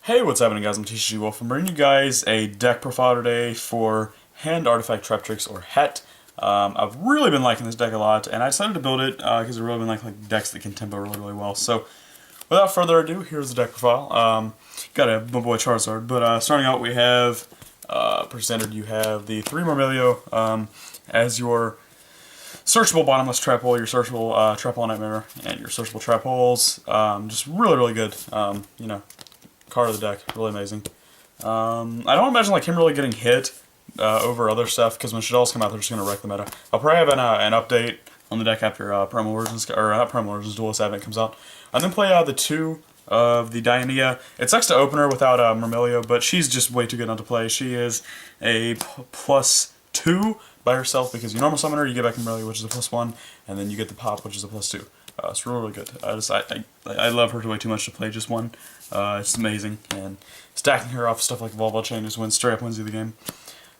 Hey, what's happening, guys? I'm TCG Wolf. I'm bringing you guys a deck profile today for Hand Artifact Traptrix, or HET. I've really been liking this deck a lot, and I decided to build it because I've really been liking decks that can tempo really well. So, without further ado, here's the deck profile. Got a my boy Charizard, but starting out we have, pretty standard, you have the 3 Myrmilio as your searchable bottomless trap hole, your searchable trap hole nightmare, and your searchable trap holes. Just really good. Card of the deck, really amazing. I don't imagine like him really getting hit over other stuff, because when Shaddolls come out, they're just gonna wreck the meta. I'll probably have an update on the deck after promo versions, or not promo versions, Duelist Advent comes out. And then play the 2 of the Dianea. It sucks to open her without Myrmilio, but she's just way too good not to play. She is a +2 by herself, because you normal summon her, you get back Myrmilio, which is a +1, and then you get the pop, which is a +2. It's really good. I love her way too much to play just one. It's amazing, and stacking her off stuff like Volleyball Chain just straight up wins you the game.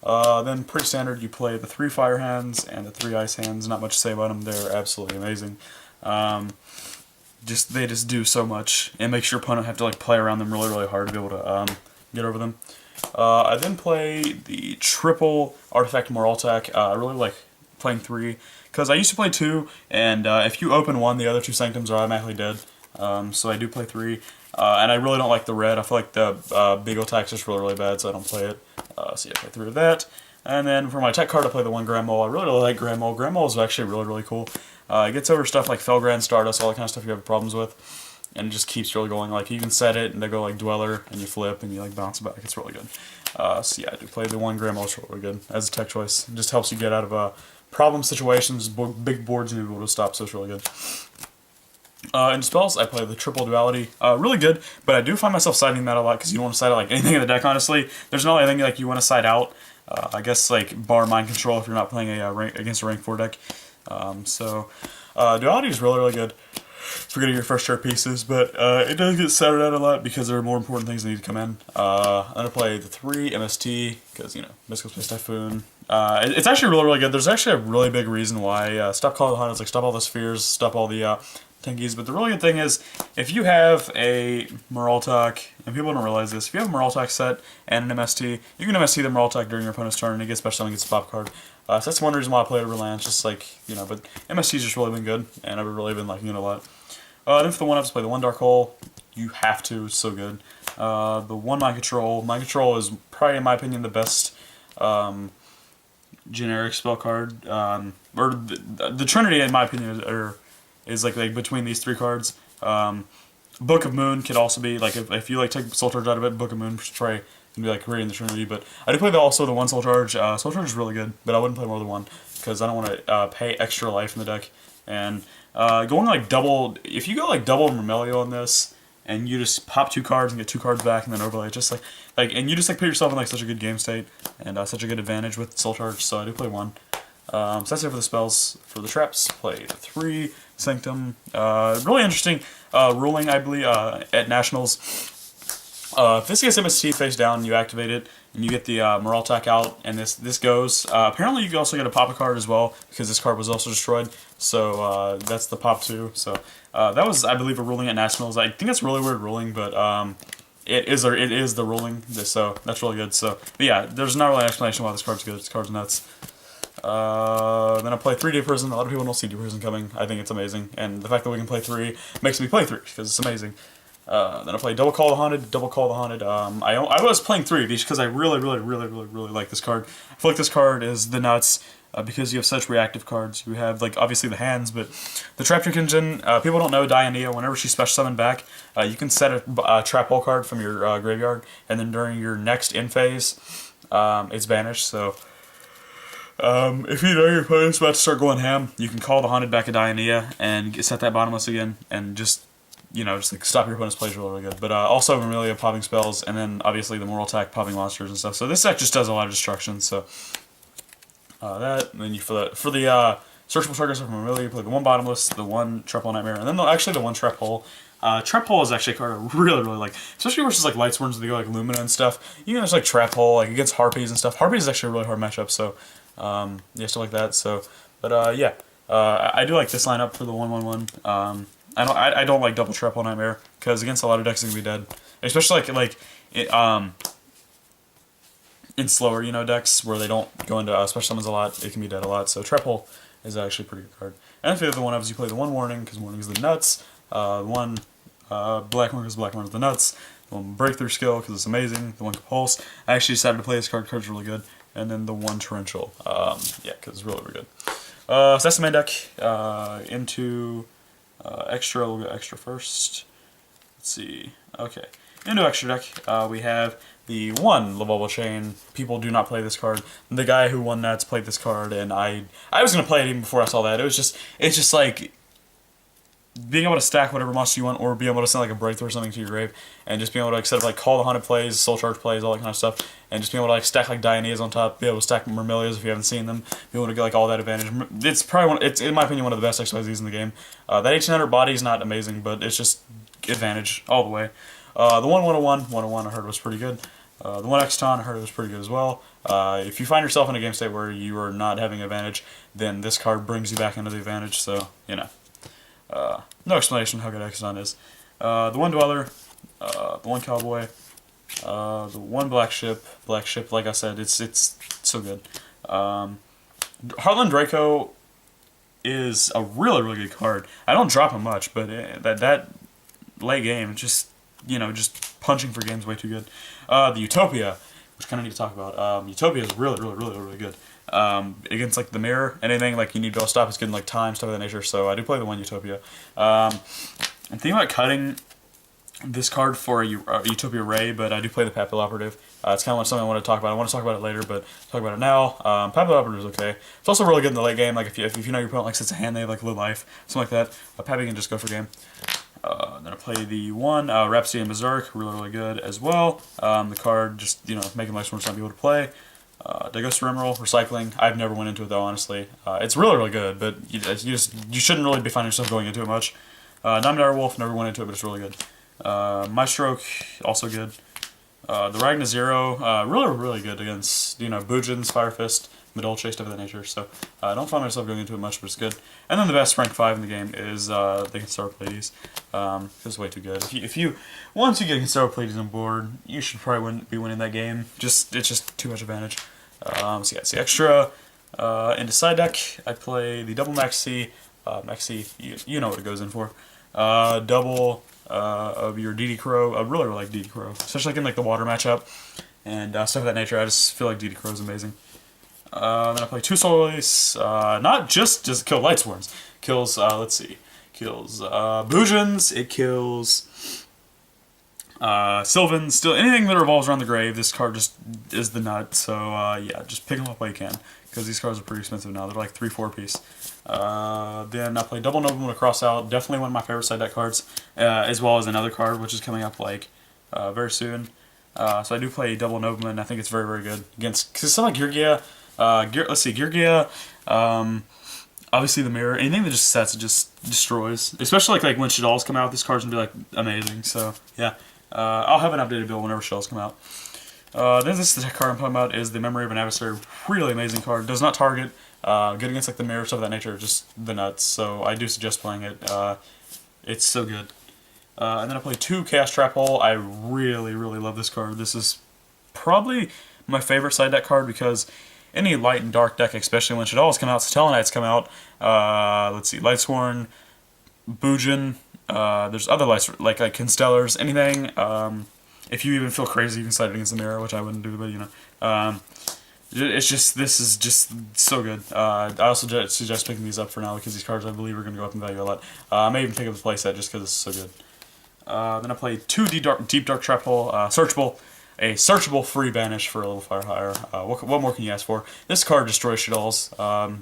Then pretty standard, you play the 3 Fire Hands and the 3 Ice Hands. Not much to say about them. They're absolutely amazing. They just do so much, and makes your opponent have to like play around them really hard to be able to get over them. I then play the triple Artifact Moraltech. I really like playing 3, because I used to play 2, and if you open 1, the other 2 Sanctums are automatically dead. So I do play 3, and I really don't like the red. I feel like the big attack's just really bad, so I don't play it. So yeah, I play 3 of that. And then for my tech card, I play the 1 Grand Mole. I really like Grand Mole. Grand Mole is actually really cool. It gets over stuff like Felgrand, Stardust, all that kind of stuff you have problems with, and it just keeps really going. Like, you can set it, and they go like Dweller, and you flip, and you like bounce back. It's really good. So yeah, I do play the 1 Grand Mole. It's really good as a tech choice. It just helps you get out of problem situations, big boards, and you're able to stop, so it's really good. In spells, I play the triple duality. Really good, but I do find myself siding that a lot, because you don't want to side out like anything in the deck, honestly. There's not anything like you want to side out. I guess like bar mind control if you're not playing against a rank 4 deck. Duality is really good for getting your first share pieces, but it does get sided out a lot because there are more important things that need to come in. I'm going to play the 3 MST, because, you know, Mystical Space Typhoon. It's actually really good. There's actually a really big reason why. Stop Call of the Hunters, like stop all the spheres, stop all the Tinkies. But the really good thing is, if you have a Moraltech, and people don't realize this, if you have a Moraltech set and an MST, you can MST the Moraltech during your opponent's turn, and it gets special summon, gets a pop card. So that's one reason why I play it over land, just like, you know, but MST's just really been good, and I've really been liking it a lot. Then for the 1 I just play the 1 Dark Hole. You have to, it's so good. The 1 Mind Control. Mind Control is probably, in my opinion, the best generic spell card. Or the Trinity, in my opinion, is like between these 3 cards. Book of Moon could also be, like, if you like take Soul Charge out of it, Book of Moon try and be like creating the Trinity. But I do play also the 1 Soul Charge. Soul Charge is really good, but I wouldn't play more than 1, because I don't want to pay extra life in the deck. And going like double, if you go like double Myrmilio on this, and you just pop 2 cards and get 2 cards back, and then overlay it, just and you just like put yourself in like such a good game state, and such a good advantage with Soul Charge. So I do play 1. So that's it for the spells. For the traps, play the 3 Sanctum. Really interesting ruling, I believe, at Nationals. If this gets MST face down, you activate it, and you get the Moraltech out, and this goes. Apparently you can also get a pop card as well, because this card was also destroyed. So that's the pop 2. So that was, I believe, a ruling at Nationals. I think it's a really weird ruling, but it is the ruling. So that's really good. So, but yeah, there's not really an explanation why this card's good. This card's nuts. Then I play 3 Deep Prison. A lot of people don't see Deep Prison coming. I think it's amazing, and the fact that we can play 3 makes me play 3, because it's amazing. Then I play Double Call the Haunted. Double Call the Haunted. I was playing 3 of these because I really like this card. I feel like this card is the nuts, because you have such reactive cards. You have, like, obviously the hands, but the Traptrix engine, people don't know Dianea, whenever she special summoned back, you can set a Trap Hole card from your graveyard, and then during your next end phase, it's banished. So if you know your opponent's about to start going ham, you can call the Haunted back at Dianea and set that bottomless again, and just, you know, just like stop your opponent's plays really good. But also Myrmilio popping spells, and then obviously the Moraltech popping monsters and stuff. So this deck just does a lot of destruction. So that, and then you for the searchable targets from Myrmilio, you play the 1 bottomless, the 1 Trap Hole Nightmare, and then actually the 1 Trap Hole. Trap Hole is actually a card I really like, especially versus like Light Swarms, they go like Lumina and stuff. You can just like Trap Hole, like against Harpies and stuff. Harpies is actually a really hard matchup, so yeah, stuff like that. So, but yeah, I do like this lineup for the 1/1/1. I don't like double Trap Hole Nightmare, because against a lot of decks it can be dead. especially in slower, decks where they don't go into special summons a lot, it can be dead a lot. So Trap Hole is actually a pretty good card. And if you have the one of, you play the one Warning, because Warning is the nuts. One Black Warning, because Black Warning is the nuts. The one Breakthrough Skill, because it's amazing. The one Compulse. I actually decided to play this card, card's really good. And then the one Torrential, yeah, because it's really, really good. So that's the main deck. Into extra, we'll go extra first. Let's see, okay. Into extra deck, we have the one Lovable Chain. People do not play this card. The guy who won that's played this card, and I was gonna play it even before I saw that. It's just like being able to stack whatever monster you want, or being able to send like a breakthrough or something to your grave, and just being able to instead of like call the haunted plays, soul charge plays, all that kind of stuff, and just being able to like stack like Dianese on top, be able to stack Myrmilias if you haven't seen them, be able to get like all that advantage. It's probably it's in my opinion one of the best XYZs in the game. That 1800 body is not amazing, but it's just advantage all the way. The 101 I heard was pretty good. The 1 Exton I heard it was pretty good as well. If you find yourself in a game state where you are not having advantage, then this card brings you back into the advantage, so, no explanation how good Exton is. The 1 Dweller, the 1 Cowboy, the 1 Black Ship, like I said, it's so good. Heartland Draco is a really, really good card. I don't drop him much, but that late game, just punching for games way too good. The Utopia, which kind of need to talk about. Utopia is really, really, really, really good. Against like the mirror, anything like you need to go stop, it's getting like time, stuff of that nature. So I do play the 1 Utopia. I'm thinking about cutting this card for a Utopia Ray, but I do play the Papal Operative. It's kind of something I want to talk about. I want to talk about it later, but talk about it now. Papal Operative is okay. It's also really good in the late game. Like if you know your opponent like sits a hand, they have like low life, something like that. Pappy can just go for game. Then I play the 1 Rhapsody and Berserk, really, really good as well. The card just making life more time to be able to play. Dagosta Emerald, Recycling. I've never went into it though, honestly. It's really, really good, but you shouldn't really be finding yourself going into it much. Namdar Wolf, never went into it, but it's really good. Maestroke, also good. The Ragna Zero, really, really good against Bujins, Fire Fist, Medolce, stuff of that nature. So I don't find myself going into it much, but it's good. And then the best rank 5 in the game is the Conservapleiades. It's way too good. Once you get Conservapleiades on board, you should probably be winning that game. It's just too much advantage. So yeah, see extra. Into side deck, I play the double Maxi. Maxi, you know what it goes in for. Double of your DD Crow. I really, really like DD Crow, especially like in like the water matchup and stuff of that nature. I just feel like DD Crow is amazing. Then I play 2 Soul Release. Not just kill Lightsworns. Kills let's see. Kills Bujins. It kills Sylvan, still anything that revolves around the grave. This card just is the nut. So yeah, just pick them up while you can, because these cards are pretty expensive now. They're like 3-4 piece. Then I play Double Nobleman to cross out. Definitely one of my favorite side deck cards, as well as another card which is coming up like very soon. So I do play Double Nobleman. I think it's very, very good against because it's like Geargia. Let's see, Geargia. Obviously the mirror. Anything that just sets, it just destroys. Especially like when Shaddolls come out, this card's gonna be like amazing. So yeah. I'll have an updated build whenever Shells come out. Then this card I'm talking about is the Memory of an Adversary. Really amazing card. Does not target. Good against like the mirror, stuff of that nature. Just the nuts. So I do suggest playing it. It's so good. And then I play 2 Chaos Trap Hole. I really, really love this card. This is probably my favorite side deck card because any light and dark deck, especially when Shaddolls come out, Stellanites come out. Let's see, Lightsworn, Bujin. There's other lights like Constellars, anything. If you even feel crazy, you can slide it against the mirror, which I wouldn't do, but it's just, this is just so good. I also suggest picking these up for now because these cards I believe are going to go up in value a lot. I may even pick up the playset just because it's so good. Then I play 2 Deep Dark Trap Hole, searchable. A searchable free banish for a little fire higher. What more can you ask for? This card destroys Shaddolls,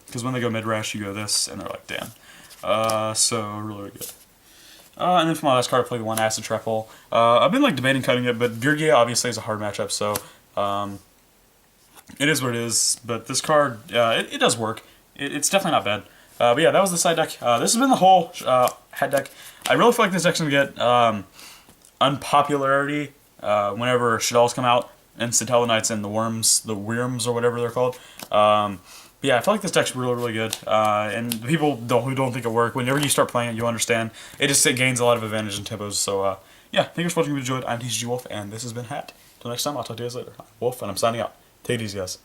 because when they go mid-rash, you go this, and they're like, damn. So, really, really good. And then for my last card, I play the 1 Acid Trap Hole. I've been like debating cutting it, but Geargia obviously is a hard matchup, so it is what it is. But this card, it does work. It's definitely not bad. But yeah, that was the side deck. This has been the whole head deck. I really feel like this deck's going to get unpopularity whenever Shaddolls come out, and Satellanites and the Wyrms or whatever they're called. But yeah, I feel like this deck's really, really good. And people who don't think it works, whenever you start playing it, you understand. It gains a lot of advantage in tempos, so yeah, thanks for watching. If you enjoyed, I'm TCG Wolf, and this has been Hat. Till next time, I'll talk to you guys later. I'm Wolf, and I'm signing out. Take it easy, guys.